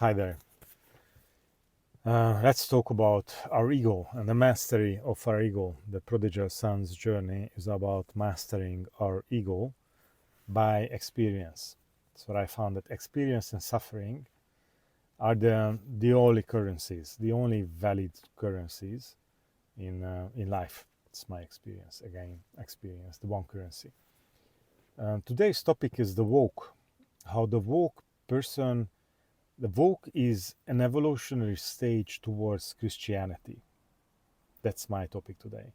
Hi there. Let's talk about our ego and the mastery of our ego. The prodigal son's journey is about mastering our ego by experience. So I found that experience and suffering are the only currencies, the only valid currencies in life. It's my experience. Again, experience, the one currency. Today's topic is the woke. How the woke person. The woke is an evolutionary stage towards Christianity. That's my topic today.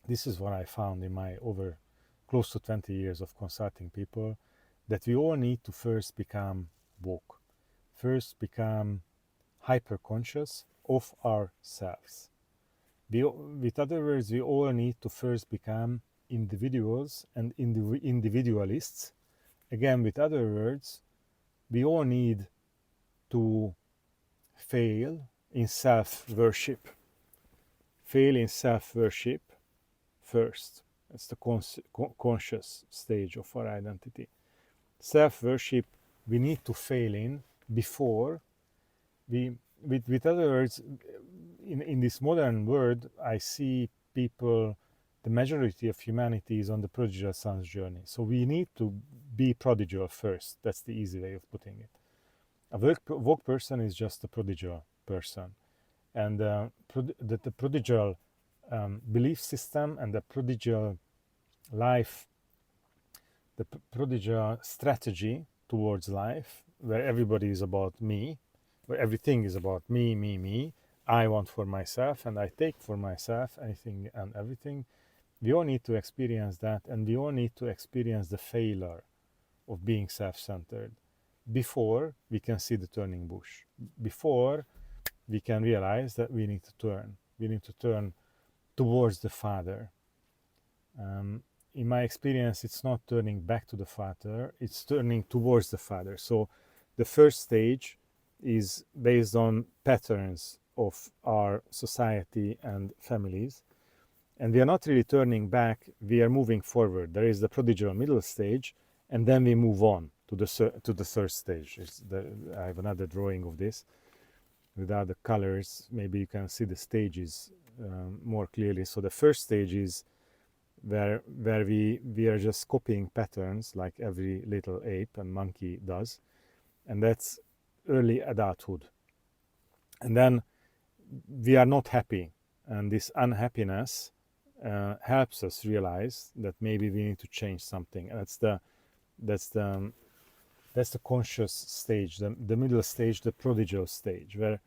This is what I found in my over close to 20 years of consulting people, that we all need to first become woke, first become hyper conscious of ourselves. With other words, we all need to first become individuals and individualists. Again, with other words, we all need to fail in self-worship. Fail in self-worship first. It's the conscious stage of our identity. Self-worship we need to fail in before we, with other words, in this modern world, I see people, the majority of humanity is on the prodigal son's journey. So we need to be prodigal first. That's the easy way of putting it. A woke person is just a prodigal person. And the prodigal belief system and the prodigal life, the prodigal strategy towards life, where everybody is about me, where everything is about me, me, me, I want for myself and I take for myself anything and everything. We all need to experience that, and we all need to experience the failure of being self-centered before we can see the turning bush, before we can realize that we need to turn. We need to turn towards the Father. In my experience, it's not turning back to the Father, it's turning towards the Father. So the first stage is based on patterns of our society and families. And we are not really turning back, we are moving forward. There is the prodigal middle stage, and then we move on to the third stage. I have another drawing of this without the colors. Maybe you can see the stages more clearly. So the first stage is where we are just copying patterns like every little ape and monkey does, and that's early adulthood. And then we are not happy, and this unhappiness helps us realize that maybe we need to change something. And that's the conscious stage, the middle stage, the prodigal stage, where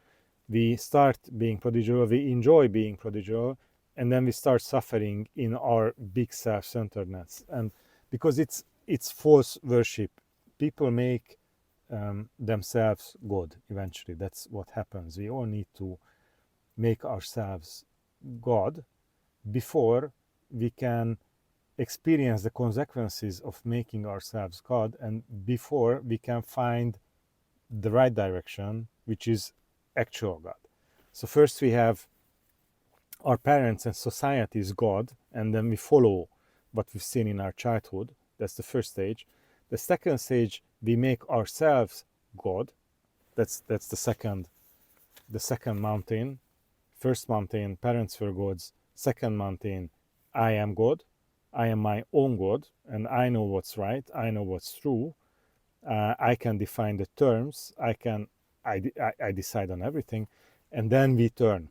we start being prodigal, we enjoy being prodigal, and then we start suffering in our big self-centeredness. And because it's false worship, people make themselves God eventually. That's what happens. We all need to make ourselves God before we can experience the consequences of making ourselves God, and before we can find the right direction, which is actual God. So first we have our parents and society is God, and then we follow what we've seen in our childhood. That's the first stage. The second stage, we make ourselves God. That's the second mountain. First mountain, parents were gods. Second mountain, I am God. I am my own God, and I know what's right. I know what's true. I can define the terms. I decide on everything, and then we turn,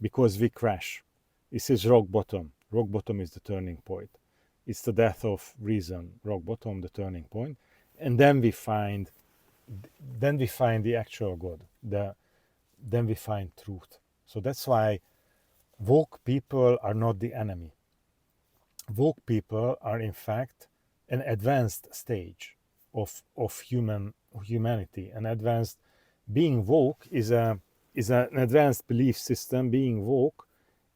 because we crash. This is rock bottom. Rock bottom is the turning point. It's the death of reason. Rock bottom, the turning point, and then we find the actual God. Then we find truth. So that's why woke people are not the enemy. Woke people are in fact an advanced stage of humanity. An advanced being woke is an advanced belief system. Being woke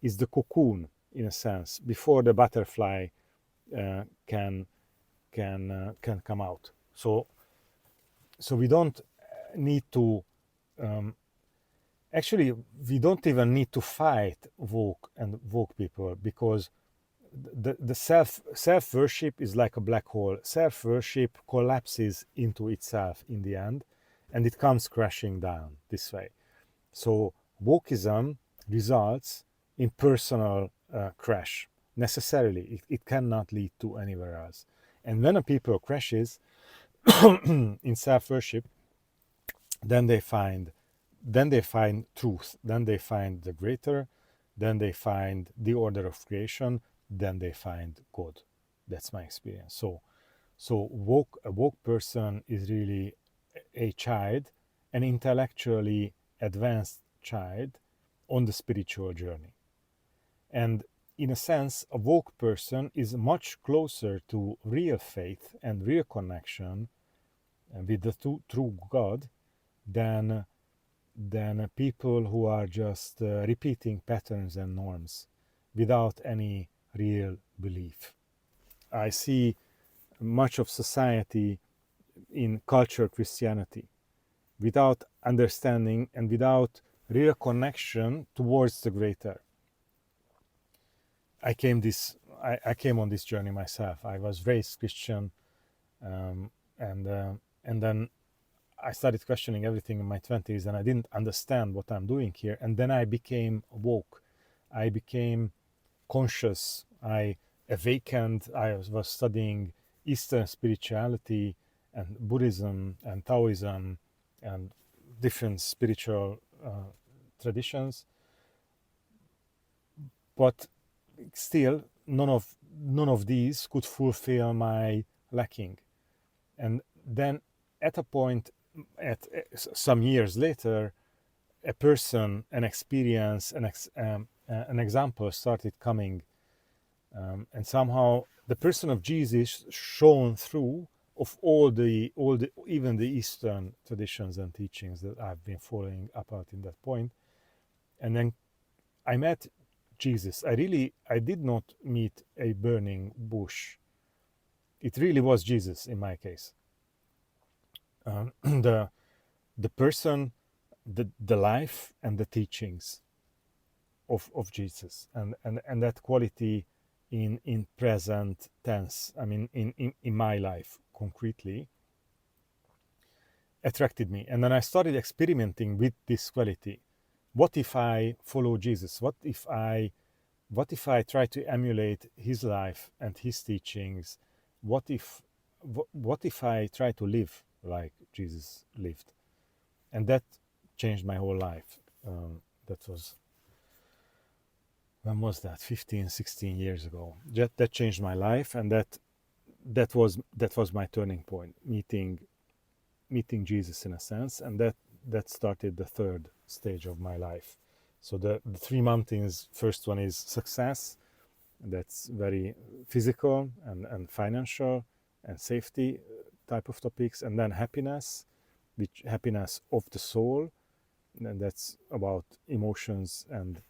is the cocoon, in a sense, before the butterfly can come out. So we don't need to actually we don't even need to fight woke people, because the self worship is like a black hole. Self worship collapses into itself in the end, and it comes crashing down this way. So wokeism results in personal crash necessarily. It cannot lead to anywhere else. And when a people crashes in self-worship, then they find truth, then they find the greater, then they find the order of creation, then they find God. That's my experience. So a woke person is really a child, an intellectually advanced child on the spiritual journey. And in a sense, a woke person is much closer to real faith and real connection with the true God than people who are just repeating patterns and norms without any real belief. I see much of society in culture Christianity without understanding and without real connection towards the greater. I came on this journey myself. I was raised Christian, and then I started questioning everything in my 20s, and I didn't understand what I'm doing here. And then I became woke. I became conscious. I awakened. I was studying Eastern spirituality and Buddhism and Taoism and different spiritual traditions. But still, none of these could fulfill my lacking. And then at a point, at some years later, a person, an experience, an example started coming, and somehow the person of Jesus shone through of all the even the Eastern traditions and teachings that I've been following up in that point. And then I met Jesus. I did not meet a burning bush. It really was Jesus in my case. The person, the life and the teachings of Jesus, and that quality in present tense. I mean, in my life concretely, attracted me. And then I started experimenting with this quality. What if I follow Jesus? What if I try to emulate his life and his teachings? What if I try to live like Jesus lived? And that changed my whole life. That was, when was that? 15, 16 years ago. That changed my life, and that was my turning point, meeting Jesus in a sense, and that started the third stage of my life. So the three mountains, first one is success. That's very physical and financial and safety type of topics. And then happiness, which happiness of the soul. And that's about emotions and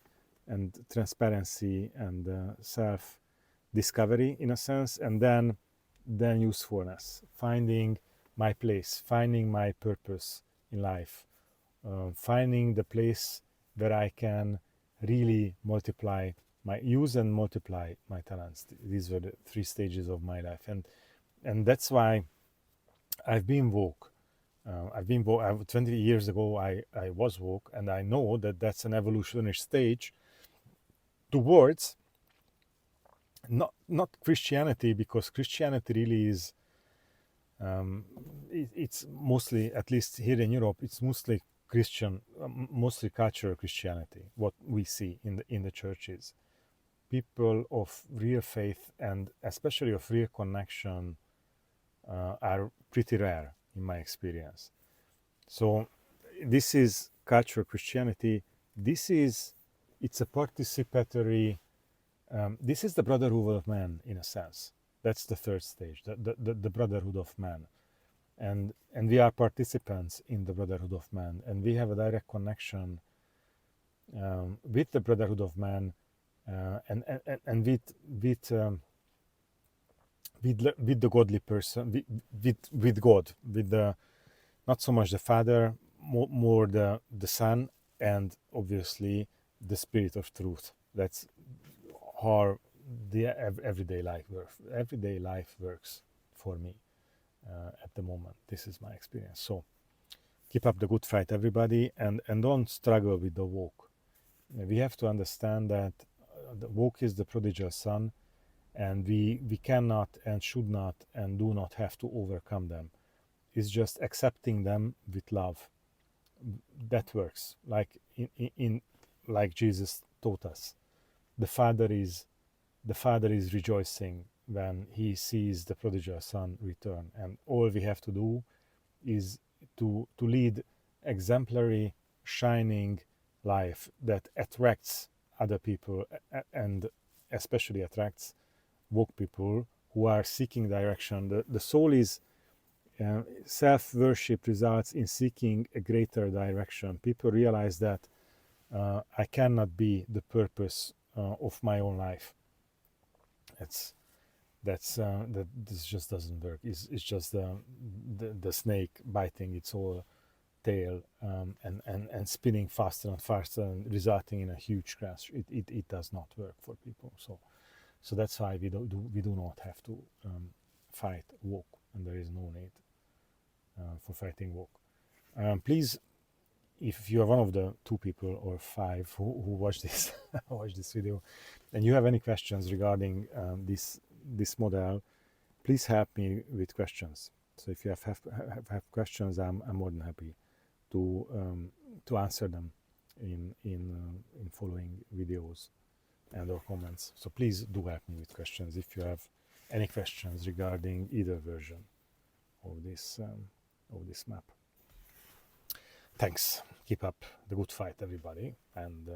transparency and self-discovery in a sense. And then usefulness, finding my place, finding my purpose in life, finding the place where I can really use and multiply my talents. These were the three stages of my life, and that's why I've been woke. 20 years ago, I was woke, and I know that that's an evolutionary stage towards not Christianity, because Christianity really is. It's mostly, at least here in Europe, it's mostly Christian, mostly cultural Christianity. What we see in the churches, people of real faith and especially of real connection are pretty rare in my experience. So this is cultural Christianity. It's a participatory. This is the brotherhood of man in a sense. That's the third stage, the brotherhood of man, and we are participants in the brotherhood of man, and we have a direct connection with the brotherhood of man, and with the godly person, with God, with the, not so much the Father, more the Son, and obviously the Spirit of Truth. That's how the everyday life works for me at the moment. This is my experience. So Keep up the good fight, everybody, and don't struggle with the walk. We have to understand that the walk is the prodigal son, and we cannot and should not and do not have to overcome them. It's just accepting them with love. That works. Like in like Jesus taught us. The Father is rejoicing when he sees the prodigal son return, and all we have to do is to lead exemplary, shining life that attracts other people and especially attracts woke people who are seeking direction. The soul is self-worship results in seeking a greater direction. People realize that I cannot be the purpose of my own life. That this just doesn't work. It's just the snake biting its own tail and spinning faster and faster and resulting in a huge crash. It does not work for people. So that's why we do not have to fight woke, and there is no need for fighting woke. Please, if you are one of the 2 people or 5 who watch this watch this video, and you have any questions regarding this model, please help me with questions. So if you have questions, I'm more than happy to answer them in following videos and or comments. So please do help me with questions if you have any questions regarding either version of this map. Thanks. Keep up the good fight, everybody, and